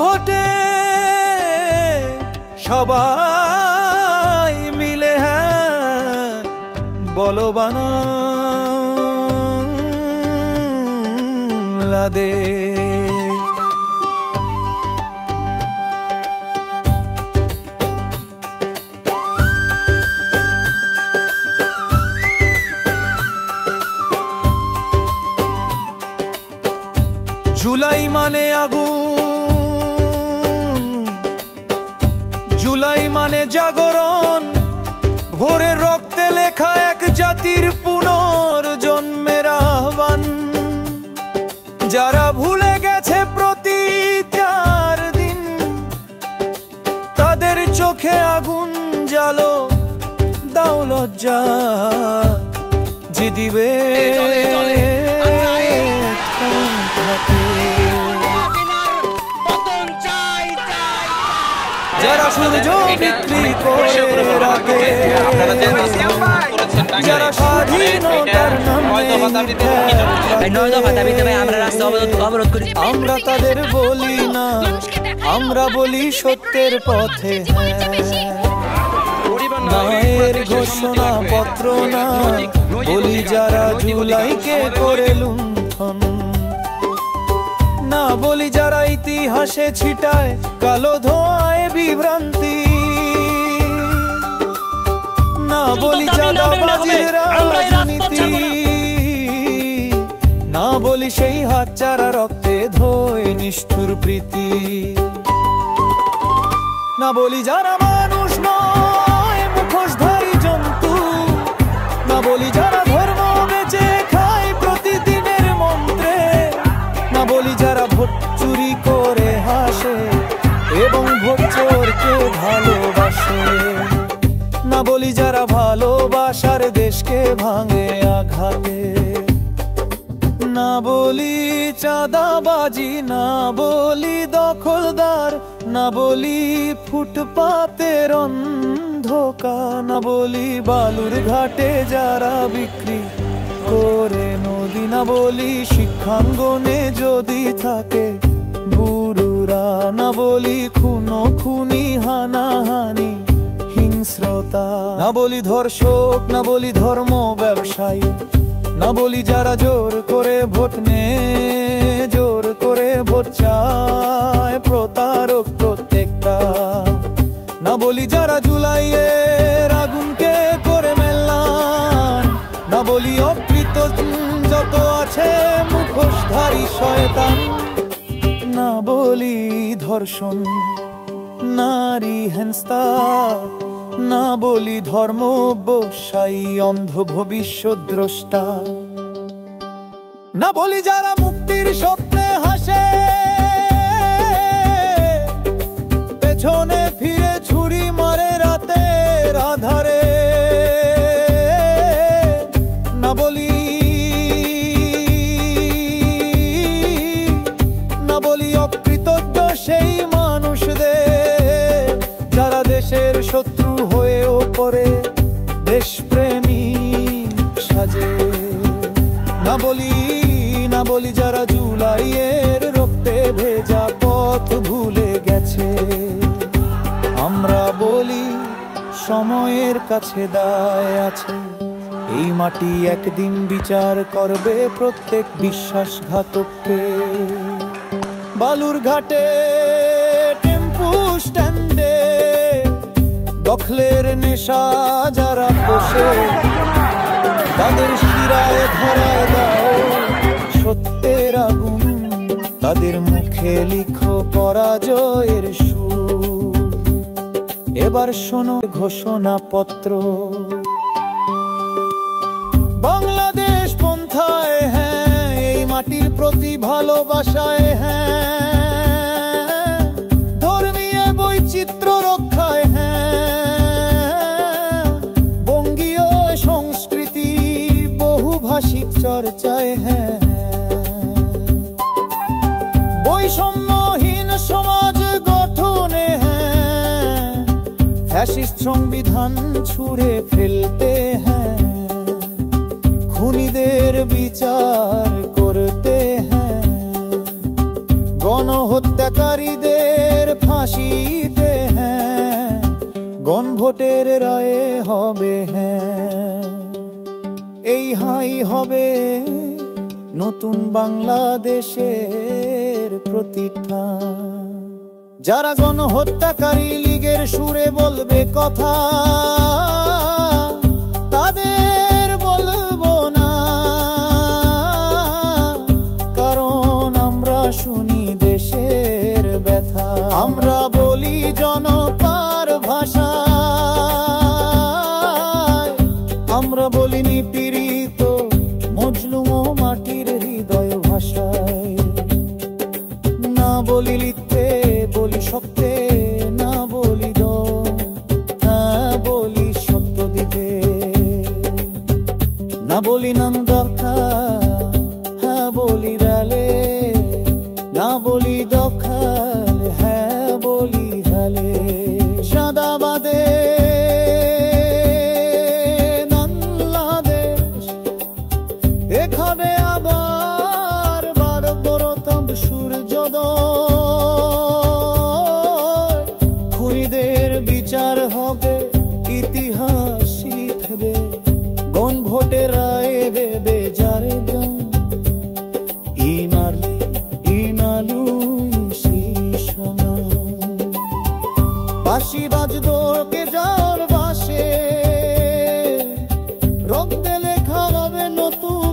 ভোটে সবাই মিলে হ্যাঁ বলো বাংলাদেশ। জুলাই মানে আগুন, জুলাই মানে জাগরণ, ভোরের রক্তে লেখা এক জাতির পুনর্জন্মের আহ্বান। যারা ভুলে গেছে প্রতি 4 দিন, তাদের চোখে আগুন জ্বালো, দাও লজ্জা যে দিবে যারা সূর্য বিক্রি করে রাখে, যারা স্বাধীনতার নামে আমরা তাদের বলি না, আমরা বলি সত্যের পথে মায়ের ঘোষণা পত্র না, বলি যারা জুলাইকে করে লুণ্ঠন না, বলি যারা ইতিহাসে ছিটায় কালো ধোঁয়ায় বিভ্রান্তি না, বলি চাঁদাবাজির রাজনীতি না, বলি সেই হাতচারা রক্তে ধোয় নিষ্ঠুর প্রীতি না, বলি যারা মানুষ নয় মুখোশধারী জন্তু না, বলি যারা ধর্ম বেঁচে খায় প্রতিদিনের মন্ত্রে না, বলি যারা ভোট চুরি করে হাসে এবং ভোট চোরকে ভালোবাসে না, বলি যারা ভালোবাসার দেশকে ভাঙে আঘাতে না, বলি চাঁদাবাজি না, বলি দখলদার না, বলি ফুটপাতের অন্ধকার না, বলি বালুর ঘাটে যারা বিক্রি করে নদী না, বলি শিক্ষাঙ্গনে যদি থাকে গুরুরা না, বলি খুনো খুনি হানাহানি হিংস্রতা না, বলি ধর্ষক না, বলি ধর্ম ব্যবসায়ী না, বলি যারা জোর করে ভোট নে, জোর করে ভোট চায় প্রতারক প্রত্যেকটা না, বলি যারা জুলাইয়ের আগুনকে করে মেলান না, বলি অকৃত যত আছে মুখোশধারী শয়তান না, বলি ধর্ষণ নারী হেনস্থা না, বলি ধর্ম বসাই অন্ধ ভবিষ্যৎ দ্রষ্টা না, বলি যারা মুক্তির স্বপ্নে হাসে পেছনে ফিরে ছুরি মারে রাতের আধারে না, বলি না, বলি অকৃতজ্ঞ সেই মানুষদের যারা দেশের শত্রু হয়েও পরে দেশপ্রেমী সাজে না, বলি না, বলি যারা জুলাইয়ের রক্তে ভেজা পথ ভুলে গেছে আমরা বলি সময়ের কাছে দায় আছে, এই মাটি একদিন বিচার করবে প্রত্যেক বিশ্বাসঘাতককে। বালুর ঘাটে টেম্পু স্ট্যান্ডে দখলের নেশা যারা বসে তাদের শিরায় ধরায় দাও সত্যের আগুন, তাদের মুখে লিখো পরাজয়ের সুর। এবার শোনো ঘোষণা পত্র, বাংলাদেশ পন্থায় হ্যাঁ, এই মাটির প্রতি ভালোবাসায় হ্যাঁ, ধর্মীয় বৈচিত্র্য রক্ষায় হ্যাঁ, বঙ্গীয় সংস্কৃতি বহুভাষিক চর্চায় হ্যাঁ, বৈষম্যহীন সমাজ গঠনে হ্যাঁ, ফ্যাসিস্ট সংবিধান ছুঁড়ে ফেলতে হ্যাঁ, খুনিদের বিচার করতে হ্যাঁ, গণহত্যাকারীদের ফাঁসিতে হ্যাঁ, গণভোটের রায়ে হবে হ্যাঁ, এই হাই হবে নতুন বাংলাদেশের প্রতিষ্ঠান। যারা গণহত্যাকারী লীগের সুরে বলবে কথা, তাদের বলবো না, কারণ আমরা শুনি দেশের ব্যথা। আমরা বলি জনতার ভাষা, আমরা বলি নিপীড়িত মজলুম ও মাটির হৃদয় ভাষায়। না বলি লিখতে, বলি শক্তে, না বলি না বলি সত্য দিতে, না বলি নাম দরকার, হ্যাঁ বলি রালে, না বলি দখল, হ্যাঁ বলি হালে। সাদাবাদে এখানে আবার বারবরতম সূর্যোদয়, খুনিদের বিচার হবে, ইতিহাস শিখবে, গণভোটে রায় দেবে যারে জন। ইনালু শিশনা বাঁশি বাজতো কে যার বাসে, রক্তে লেখা হবে নতুন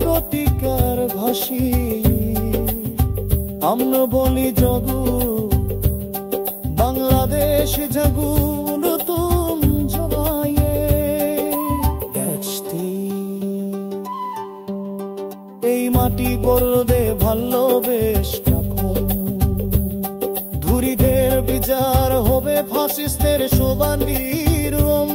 প্রতিকার ভাষী। আমরা বলি জগু বাংলাদেশ জাগু নতুন জবাইয়ে। এই মাটি গড়বে ভালোবেস রাখুন, ধুরিদের বিচার হবে ফাসিস্টের শোভানির রুম।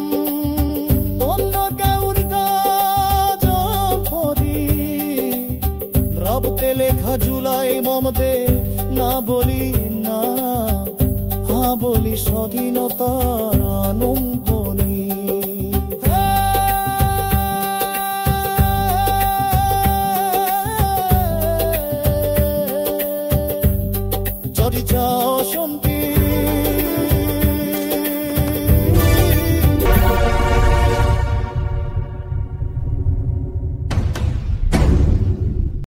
রক্তে লেখা জুলাই মমতে না বলি না, হ্যাঁ বলি স্বাধীনতার আনন্দনী। যদি চাও শান্তি